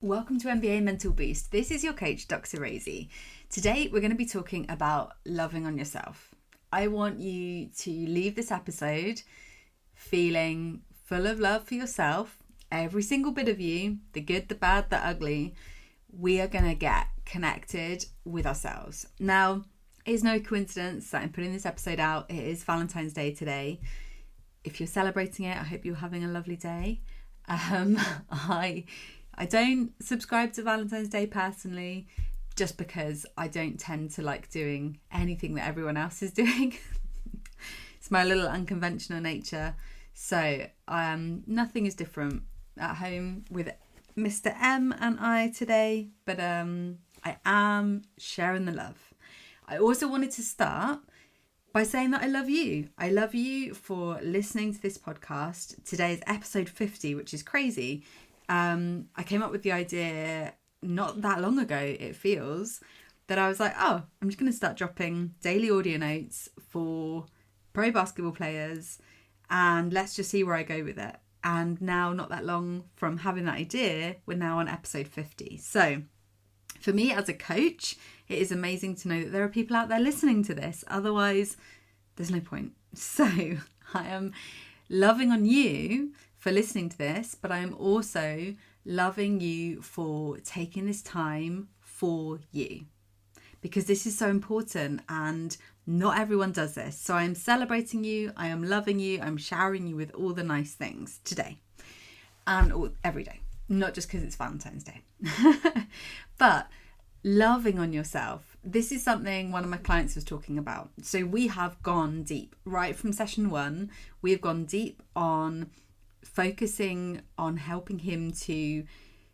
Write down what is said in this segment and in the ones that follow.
Welcome to MBA Mental Boost. This is your coach, Dr. Rosie. Today, we're going to be talking about loving on yourself. I want you to leave this episode feeling full of love for yourself, every single bit of you, the good, the bad, the ugly. We are going to get connected with ourselves. Now, it's no coincidence that I'm putting this episode out. It is Valentine's Day today. If you're celebrating it, I hope you're having a lovely day. I don't subscribe to Valentine's Day personally, just because I don't tend to like doing anything that everyone else is doing. It's my little unconventional nature. So nothing is different at home with Mr. M and I today, but I am sharing the love. I also wanted to start by saying that I love you. I love you for listening to this podcast. Today is episode 50, which is crazy. I came up with the idea not that long ago, it feels, that I was like, I'm just going to start dropping daily audio notes for pro basketball players and let's just see where I go with it. And now, not that long from having that idea, we're now on episode 50. So for me as a coach, it is amazing to know that there are people out there listening to this. Otherwise, there's no point. So I am loving on you for listening to this, but I am also loving you for taking this time for you, because this is so important and not everyone does this. So I am celebrating you, I am loving you, I'm showering you with all the nice things today and every day, not just because it's Valentine's Day. But loving on yourself, this is something one of my clients was talking about. So we have gone deep right from session 1. We've gone deep on focusing on helping him to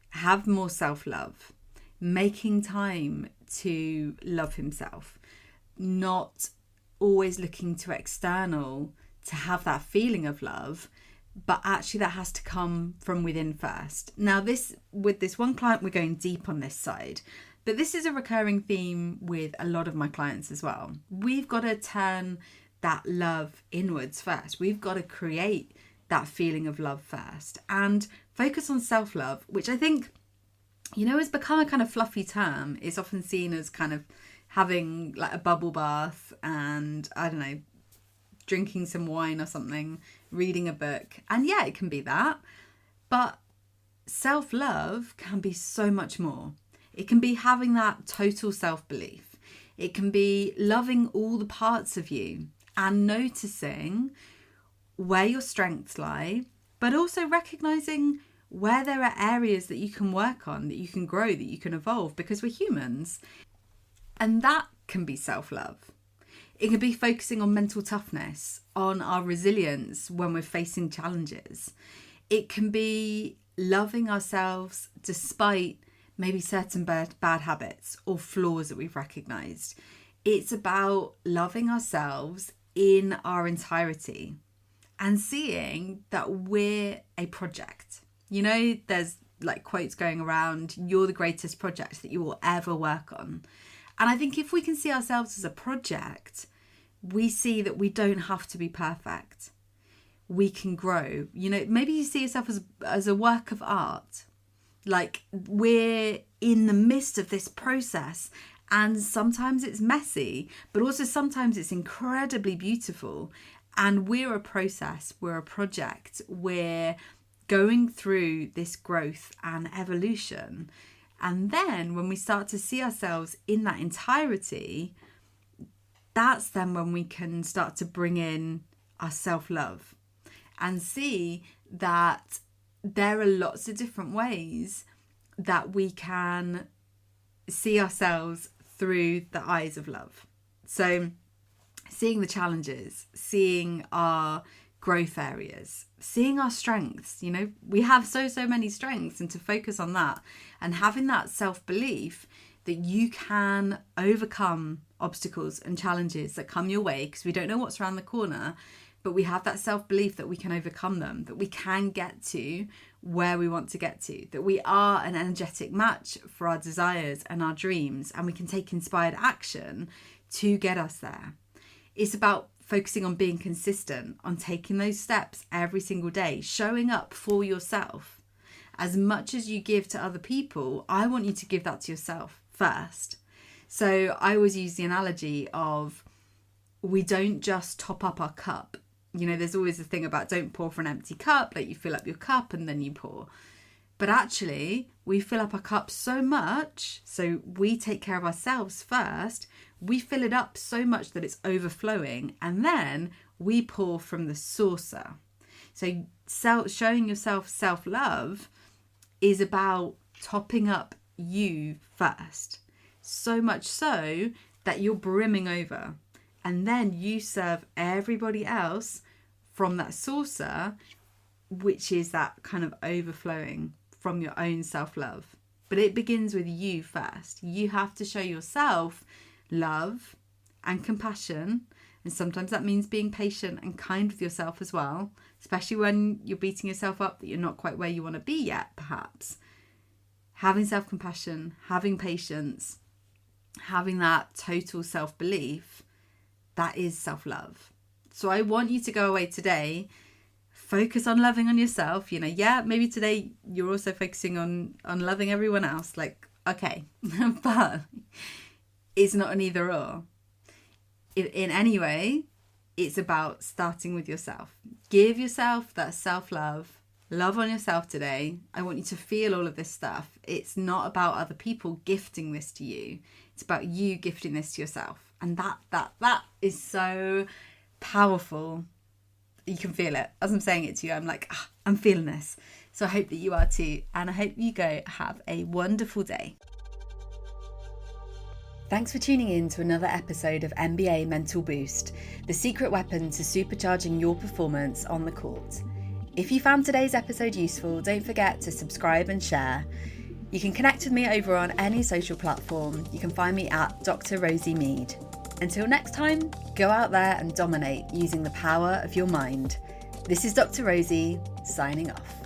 have more self-love, making time to love himself, not always looking to external to have that feeling of love, but actually that has to come from within first. Now with this one client, we're going deep on this side, but this is a recurring theme with a lot of my clients as well. We've got to turn that love inwards first. We've got to create that feeling of love first and focus on self-love, which I think, has become a kind of fluffy term. It's often seen as kind of having like a bubble bath and, I don't know, drinking some wine or something, reading a book. And yeah, it can be that. But self-love can be so much more. It can be having that total self-belief. It can be loving all the parts of you and noticing where your strengths lie, but also recognizing where there are areas that you can work on, that you can grow, that you can evolve, because we're humans. And that can be self-love. It can be focusing on mental toughness, on our resilience when we're facing challenges. It can be loving ourselves despite maybe certain bad habits or flaws that we've recognized. It's about loving ourselves in our entirety and seeing that we're a project. There's like quotes going around, you're the greatest project that you will ever work on. And I think if we can see ourselves as a project, we see that we don't have to be perfect. We can grow. Maybe you see yourself as a work of art. Like we're in the midst of this process, and sometimes it's messy, but also sometimes it's incredibly beautiful. And we're a process, we're a project, we're going through this growth and evolution. And then when we start to see ourselves in that entirety, that's then when we can start to bring in our self-love and see that there are lots of different ways that we can see ourselves through the eyes of love. So seeing the challenges, seeing our growth areas, seeing our strengths. We have so many strengths, and to focus on that and having that self-belief that you can overcome obstacles and challenges that come your way, because we don't know what's around the corner, but we have that self-belief that we can overcome them, that we can get to where we want to get to, that we are an energetic match for our desires and our dreams, and we can take inspired action to get us there. It's about focusing on being consistent, on taking those steps every single day, showing up for yourself as much as you give to other people, I want you to give that to yourself first. So I always use the analogy of, we don't just top up our cup. You know, there's always a thing about don't pour from an empty cup, like you fill up your cup and then you pour. But actually, we fill up our cup so much, so we take care of ourselves first. We fill it up so much that it's overflowing, and then we pour from the saucer. So showing yourself self-love is about topping up you first. So much so that you're brimming over. And then you serve everybody else from that saucer, which is that kind of overflowing from your own self-love. But it begins with you first. You have to show yourself love and compassion. And sometimes that means being patient and kind with yourself as well, especially when you're beating yourself up that you're not quite where you want to be yet, perhaps. Having self-compassion, having patience, having that total self-belief, that is self-love. So I want you to go away today, focus on loving on yourself. You know, yeah, maybe today you're also focusing on loving everyone else. Like, okay, but it's not an either or. In any way, it's about starting with yourself. Give yourself that self-love. Love on yourself today. I want you to feel all of this stuff. It's not about other people gifting this to you. It's about you gifting this to yourself. And that is so powerful. You can feel it. As I'm saying it to you, I'm like, I'm feeling this. So I hope that you are too. And I hope you go have a wonderful day. Thanks for tuning in to another episode of MBA Mental Boost, the secret weapon to supercharging your performance on the court. If you found today's episode useful, don't forget to subscribe and share. You can connect with me over on any social platform. You can find me at Dr Rosie Mead. Until next time, go out there and dominate using the power of your mind. This is Dr Rosie, signing off.